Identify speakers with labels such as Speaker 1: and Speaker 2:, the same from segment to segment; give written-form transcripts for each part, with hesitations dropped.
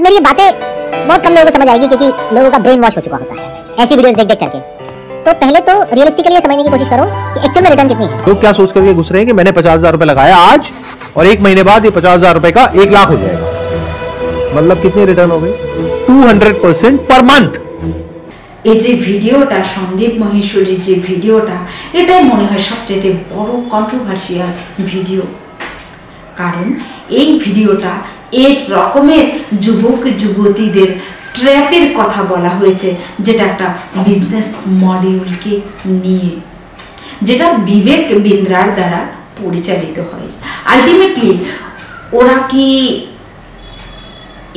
Speaker 1: मेरी ये बातें बहुत कम लोगों को समझ आएगी क्योंकि लोगों का ब्रेन वॉश हो चुका होता है ऐसी वीडियोस देख देख करके। तो पहले तो रियलिस्टिकली ये समझने की कोशिश करो कि एक्चुअल में रिटर्न कितनी है।
Speaker 2: तो क्या सोच करके घुस रहे हैं कि मैंने 50,000 रुपए लगाया आज और 1 महीने बाद ये 50,000 रुपए का 1 लाख हो जाएगा, मतलब कितनी रिटर्न हो गई? 200% पर मंथ।
Speaker 3: এই যে ভিডিওটা সন্দীপ মহেশ্বরীর যে ভিডিওটা, এটাই মনে হয় সবচেয়ে বড় কন্ট্রোভার্সিয়াল ভিডিও। কারণ এই ভিডিওটা এক রকমের যুবক যুবতীদের ট্র্যাপের কথা বলা হয়েছে, যেটা একটা বিজনেস মডিউলকে নিয়ে, যেটা বিবেক বিন্দ্রার দ্বারা পরিচালিত হয়। আলটিমেটলি ওরা কি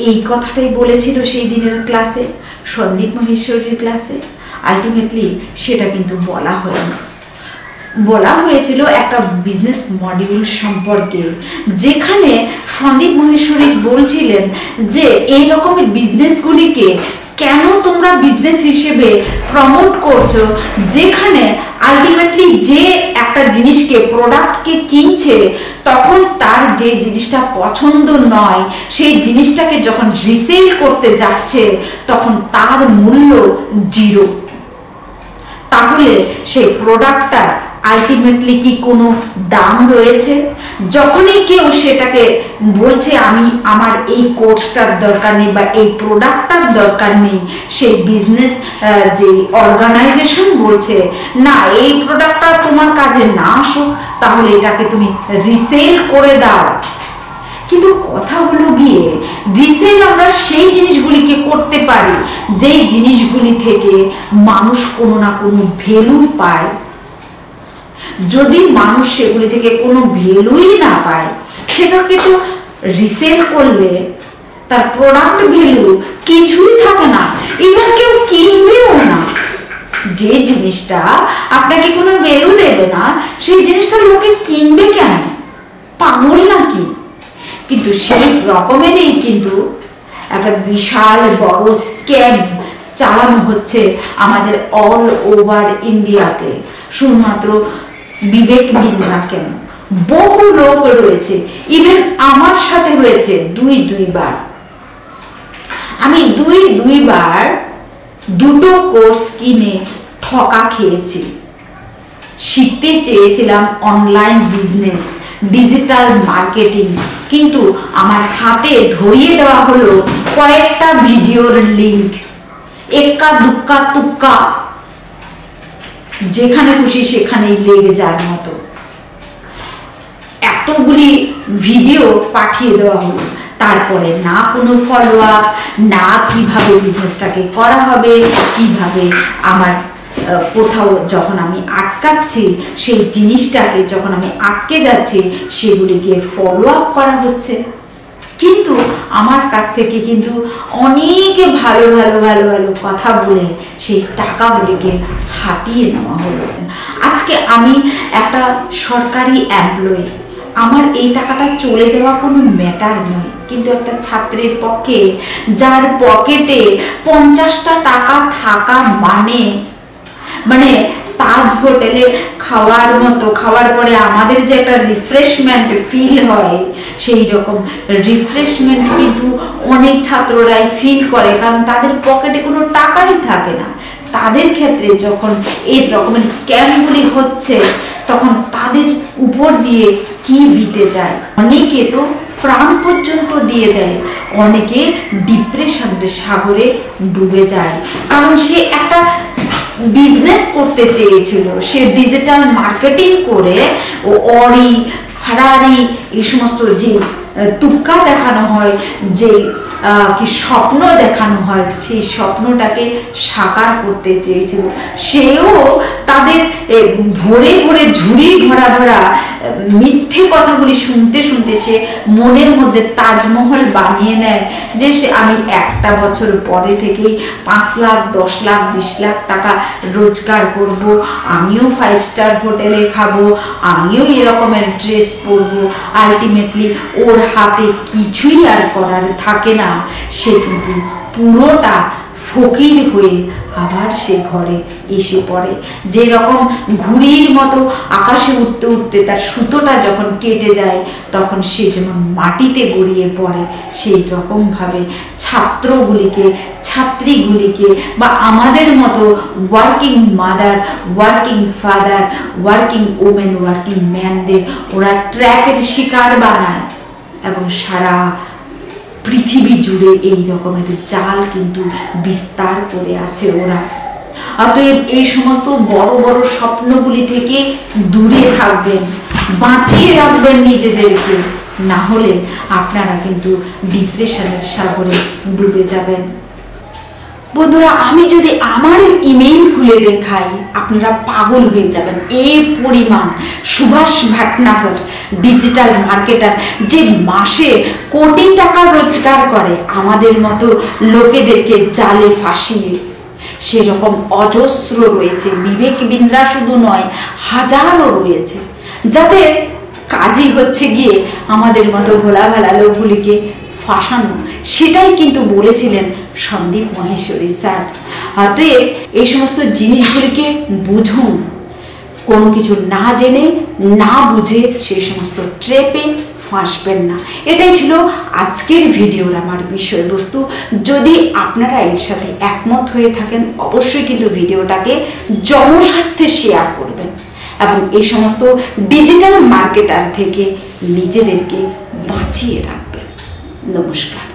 Speaker 3: এই কথাটাই বলেছিল সেই দিনের ক্লাসে, সন্দীপ মহেশ্বরীর ক্লাসে? আলটিমেটলি সেটা কিন্তু বলা হয়নি। বলা হয়েছিল একটা বিজনেস মডিউল সম্পর্কে, যেখানে সন্দীপ মহেশ্বরী বলছিলেন যে এই রকমের বিজনেসগুলিকে কেন তোমরা বিজনেস হিসেবে প্রমোট করছো, যেখানে আলটিমেটলি যে একটা জিনিসকে প্রোডাক্টকে কিনছে তখন তার যে জিনিসটা পছন্দ নয় সেই জিনিসটাকে যখন রিসেল করতে যাচ্ছে তখন তার মূল্য 0। তাহলে সেই প্রোডাক্টটা আলটিমেটলি কি কোনো দাম রয়েছে? যখনই কেউ সেটাকে বলছে আমি আমার এই কোর্সটার দরকার নেই বা এই প্রোডাক্টটার দরকার নেই, সেই বিজনেস যে অর্গানাইজেশন বলছে না এই প্রোডাক্টটা তোমার কাজে না আসুক তাহলে এটাকে তুমি রিসেল করে দাও। কিন্তু কথা হলো গিয়ে রিসেল আমরা সেই জিনিসগুলিকে করতে পারি যেই জিনিসগুলি থেকে মানুষ কোনো না কোনো ভ্যালু পায়। যদি মানুষ সেগুলি থেকে কোনো ভ্যালুই না পায় সেটাকে তো রিসেল করলে তার প্রোডাক্ট ভ্যালু কিছুই থাকে না, এবার কেউ কিনবেও না। যে জিনিসটা আপনাকে কোনো ভ্যালু দেবে না সেই জিনিসটা লোকে কিনবে কেন? পাগল নাকি? কিন্তু সেই রকমেরই কিন্তু একটা বিশাল বড় স্ক্যাম চালানো হচ্ছে আমাদের অল ওভার ইন্ডিয়াতে। শুধুমাত্র বিবেক বিন্দ্রা কেন, বহু লোক রয়েছে, ইভেন আমার সাথে হয়েছে দুইবার। আমি দুইবার দুটো কোর্স কিনে ঠকা খেয়েছি। শিখতে চেয়েছিলাম অনলাইন বিজনেস, ডিজিটাল মার্কেটিং, কিন্তু আমার হাতে ধরিয়ে দেওয়া হলো কয়েকটা ভিডিওর লিংক, এক্কা দুক্কা তুক্কা, যেখানে খুশি সেখানেই লেগে যাওয়ার মতো এতগুলি ভিডিও পাঠিয়ে দেওয়া হলো। তারপরে না কোনো ফলো আপ, না কিভাবে বিজনেসটাকে করা হবে, কিভাবে আমার কোথাও যখন আমি আটকাচ্ছি সেই জিনিসটাকে যখন আমি আটকে যাচ্ছি সেগুলিকে ফলো আপ করা হচ্ছে। কিন্তু আমার কাছ থেকে কিন্তু অনেক ভালো ভালো ভালো ভালো কথা বলে সেই টাকাগুলিকে হাতিয়ে নেওয়া হলো। আজকে আমি একটা সরকারি এমপ্লয়ি, আমার এই টাকাটা চলে যাওয়া কোনো ম্যাটার নয়, কিন্তু একটা ছাত্রের পক্ষে যার পকেটে 50টা টাকা থাকা মানে তাজ হোটেলে খাওয়ার মতো, খাওয়ার পরে আমাদের যে একটা রিফ্রেশমেন্ট ফিল হয় সেই রকম রিফ্রেশমেন্ট কিন্তু অনেক ছাত্ররাই ফিল করে, কারণ তাদের পকেটে কোনো টাকাই থাকে না। তাদের ক্ষেত্রে যখন এই রকমের স্ক্যামগুলি হচ্ছে তখন তাদের উপর দিয়ে কি বিতে যায়। অনেকে তো প্রাণ পর্যন্ত দিয়ে দেয়, অনেকে ডিপ্রেশনের সাগরে ডুবে যায়, কারণ সে একটা বিজনেস করতে চেয়েছিল, সে ডিজিটাল মার্কেটিং করে অরি ফারারি এই সমস্ত যে তুক্কা দেখানো হয়, যে কি স্বপ্ন দেখানো হয় সেই স্বপ্নটাকে সাকার করতে চেয়েছিল। সেও তাদের ভরে ভরে ঝুড়ি ভরা ভরা মিথ্যে কথাগুলি শুনতে শুনতে সে মনের মধ্যে তাজমহল বানিয়ে নেয় যে সে আমি একটা বছর পরে থেকেই 5 লাখ 10 লাখ 20 লাখ টাকা রোজগার করব, আমিও 5 স্টার হোটেলে খাবো, আমিও এরকমের ড্রেস পরবো। আলটিমেটলি ওর হাতে কিছুই আর করার থাকে না, সে কিন্তু পুরোটা ফকির হয়ে আবার সে ঘরে এসে পড়ে। যেরকম ঘুড়ির মতো আকাশে উঠতে উঠতে তার সুতোটা যখন কেটে যায় তখন সে যেমন মাটিতে গড়িয়ে পড়ে, সেই রকমভাবে ছাত্রগুলিকে, ছাত্রীগুলিকে বা আমাদের মতো working mother, working father, working women, working ম্যানদের ওরা ট্র্যাপের শিকার বানায় এবং সারা পৃথিবী জুড়ে এই রকমের জাল কিন্তু বিস্তার করে আছে ওরা। অতএব এই সমস্ত বড় বড় স্বপ্নগুলি থেকে দূরে থাকবেন, বাঁচিয়ে রাখবেন নিজেদেরকে, না হলে আপনারা কিন্তু ডিপ্রেশনের সাগরে ডুবে যাবেন। বন্ধুরা, আমি যদি আমার ইমেইল খুলে দেখাই আপনারা পাগল হয়ে যাবেন। এই পরিমাণ সুভাষ ভাটনাগর ডিজিটাল মার্কেটার যে মাসে কোটি টাকা রোজগার করে আমাদের মতো লোকেদেরকে জালে ফাঁসিয়ে, সেরকম অজস্র রয়েছে। বিবেকবিন্দরা শুধু নয়, হাজারও রয়েছে যাদের কাজই হচ্ছে গিয়ে আমাদের মতো ভোলা ভালা লোকগুলিকে ফাঁসানো। সেটাই কিন্তু বলেছিলেন সন্দীপ মহেশ্বরী স্যার। অতএব এই সমস্ত জিনিসগুলিকে বুঝুন, কোনো কিছু না জেনে না বুঝে সেই সমস্ত ট্র্যাপে ফাঁসবেন না। এটাই ছিল আজকের ভিডিওর আমার বিষয়বস্তু। যদি আপনারা এর সাথে একমত হয়ে থাকেন অবশ্যই কিন্তু ভিডিওটাকে জনস্বার্থে শেয়ার করবেন এবং এই সমস্ত ডিজিটাল মার্কেটার থেকে নিজেদেরকে বাঁচিয়ে রাখবেন। নমস্কার।